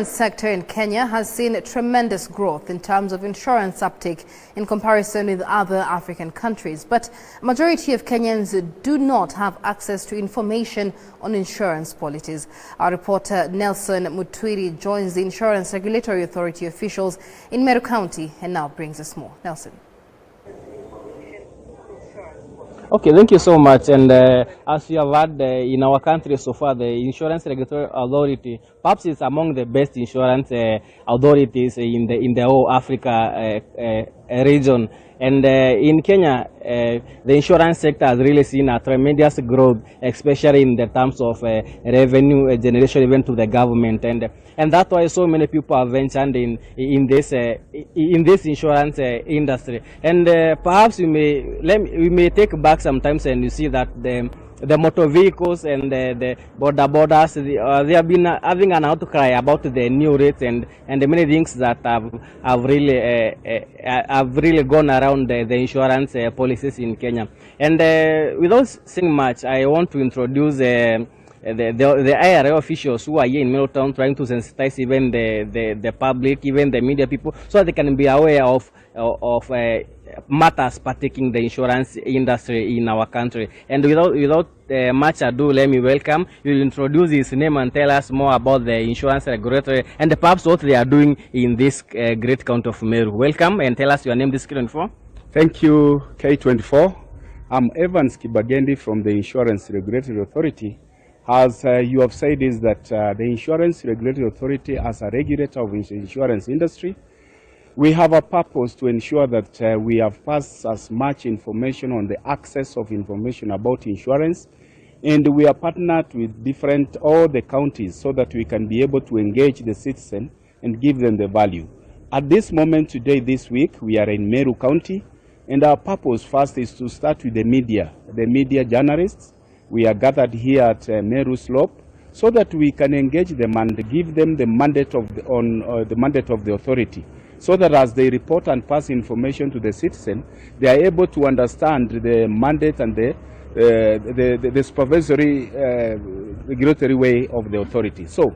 Sector in Kenya has seen tremendous growth in terms of insurance uptake in comparison with other African countries. But a majority of Kenyans do not have access to information on insurance policies. Our reporter Nelson Mutwiri joins the Insurance Regulatory Authority officials in Meru County and now brings us more. Nelson. Okay, thank you so much. And as you have heard, in our country so far, the Insurance Regulatory Authority perhaps is among the best insurance authorities in the whole Africa region. And in Kenya, the insurance sector has really seen a tremendous growth, especially in the terms of revenue generation, even to the government. And that's why so many people have ventured in this insurance industry. And perhaps we may take back sometimes, and you see that the motor vehicles and the borders, they have been having an outcry about the new rates and the many things that have really gone around the insurance policies in Kenya. And without saying much, I want to introduce the IRA officials who are here in Meru Town, trying to sensitize even the public, even the media people, so they can be aware of matters partaking the insurance industry in our country. And without much ado, let me welcome. You'll introduce his name and tell us more about the insurance regulatory and perhaps what they are doing in this great county of Meru. Welcome, and tell us your name, this K24. Thank you, K24. I'm Evans Kibagendi from the Insurance Regulatory Authority. As you have said, is that the Insurance Regulatory Authority, as a regulator of the insurance industry, we have a purpose to ensure that we have passed as much information on the access of information about insurance, and we are partnered with all the counties so that we can be able to engage the citizen and give them the value. At this moment today, this week, we are in Meru County, and our purpose first is to start with the media journalists. We are gathered here at Meru Slope so that we can engage them and give them the mandate of the authority, so that as they report and pass information to the citizen, they are able to understand the mandate and the supervisory regulatory way of the authority. So,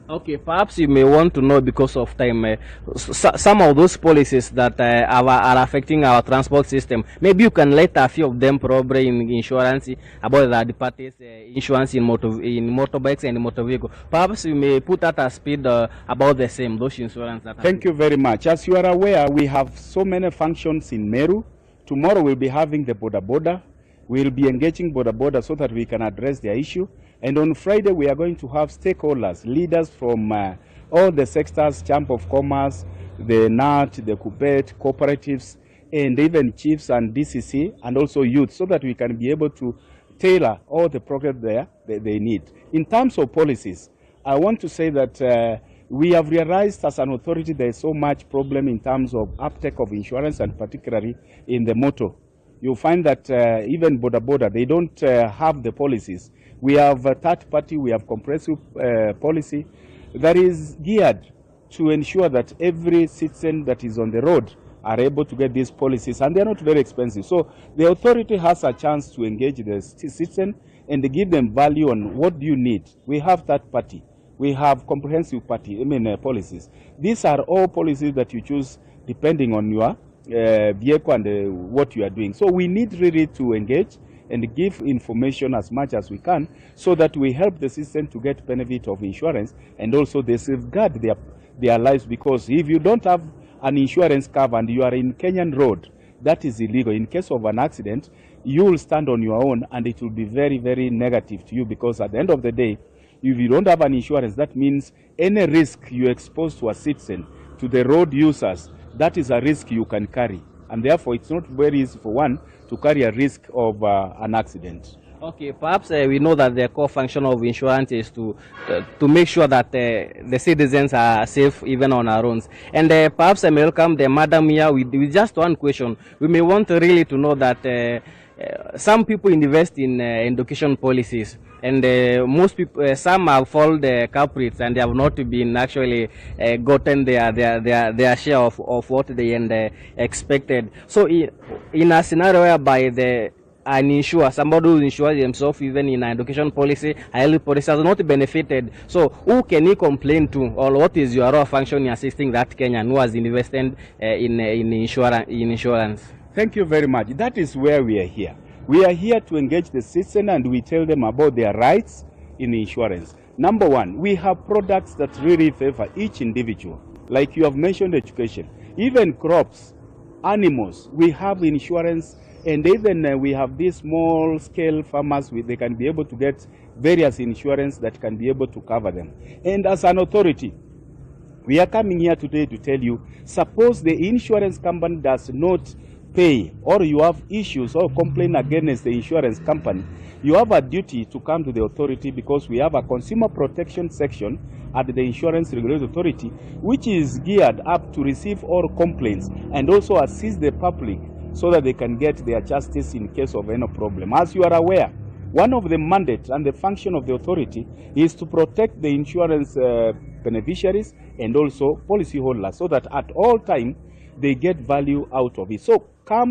okay, perhaps you may want to know, because of time, some of those policies that are affecting our transport system. Maybe you can let a few of them, probably in insurance, about the parties insurance in motorbikes and motor vehicles. Perhaps you may put at a speed about the same, those insurance. Thank you very much. As you are aware, we have so many functions in Meru. Tomorrow we'll be having the boda. We'll be engaging boda so that we can address their issue. And on Friday, we are going to have stakeholders, leaders from all the sectors, Chamber of Commerce, the NAT, the KUPPET, cooperatives, and even chiefs and DCC, and also youth, so that we can be able to tailor all the programs they need. In terms of policies, I want to say that we have realized as an authority there is so much problem in terms of uptake of insurance, and particularly in the motor. You'll find that even boda, they don't have the policies. We have a third party, we have comprehensive policy that is geared to ensure that every citizen that is on the road are able to get these policies, and they're not very expensive. So the authority has a chance to engage the citizen and give them value on what do you need. We have third party, we have comprehensive policies. These are all policies that you choose depending on your vehicle and what you are doing. So we need really to engage and give information as much as we can, so that we help the system to get benefit of insurance, and also they safeguard their lives, because if you don't have an insurance cover and you are in Kenyan road, that is illegal. In case of an accident, you will stand on your own, and it will be very, very negative to you, because at the end of the day, if you don't have an insurance, that means any risk you expose to a citizen, to the road users, that is a risk you can carry. And therefore, it's not very easy for one to carry a risk of an accident. Okay, perhaps we know that the core function of insurance is to make sure that the citizens are safe even on our own. And perhaps I may welcome the madam here with just one question. We may want really to know that some people invest in education policies, and most people, some have followed the culprits, and they have not been actually gotten their share of what they expected. So in a scenario whereby uninsured, somebody who insures himself even in education policy, health policy, has not benefited. So who can he complain to, or what is your role function in assisting that Kenyan who has invested in insurance? Thank you very much. That is where we are here. We are here to engage the citizen and we tell them about their rights in insurance. Number one, we have products that really favor each individual. Like you have mentioned education, even crops, animals, we have insurance, and even we have these small scale farmers, they can be able to get various insurance that can be able to cover them. And as an authority, we are coming here today to tell you, suppose the insurance company does not pay, or you have issues or complain against the insurance company, you have a duty to come to the authority, because we have a consumer protection section at the Insurance Regulatory Authority, which is geared up to receive all complaints and also assist the public so that they can get their justice in case of any problem. As you are aware, one of the mandates and the function of the authority is to protect the insurance beneficiaries and also policyholders, so that at all time they get value out of it. So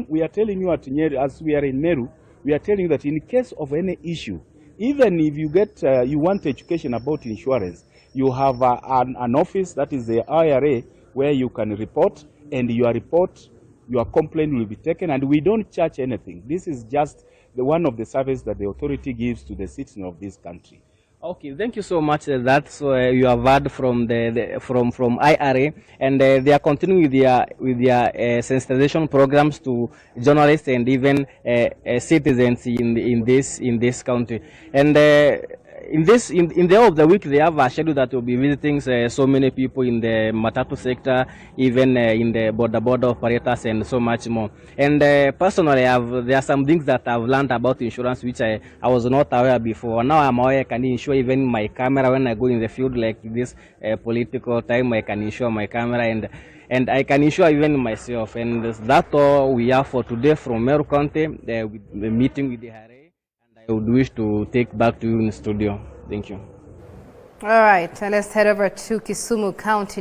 we are telling you at Nyeri, as we are in Meru, we are telling you that in case of any issue, even if you want education about insurance, you have an office, that is the IRA, where you can report, and your complaint will be taken, and we don't charge anything. This is just one of the services that the authority gives to the citizens of this country. Okay, thank you so much. That's you have heard from from IRA, and they are continuing with their sensitization programs to journalists and even citizens in this country. And in the end of the week, they have a schedule that will be visiting so many people in the matatu sector, even in the border operators, and so much more. And personally, there are some things that I've learned about insurance which I was not aware before. Now I'm aware I can insure even my camera when I go in the field, like this political time. I can insure my camera, and I can insure even myself. And that's all we have for today from Meru County, with the meeting with the IRA. I would wish to take back to you in the studio. Thank you. All right, let's head over to Kisumu County.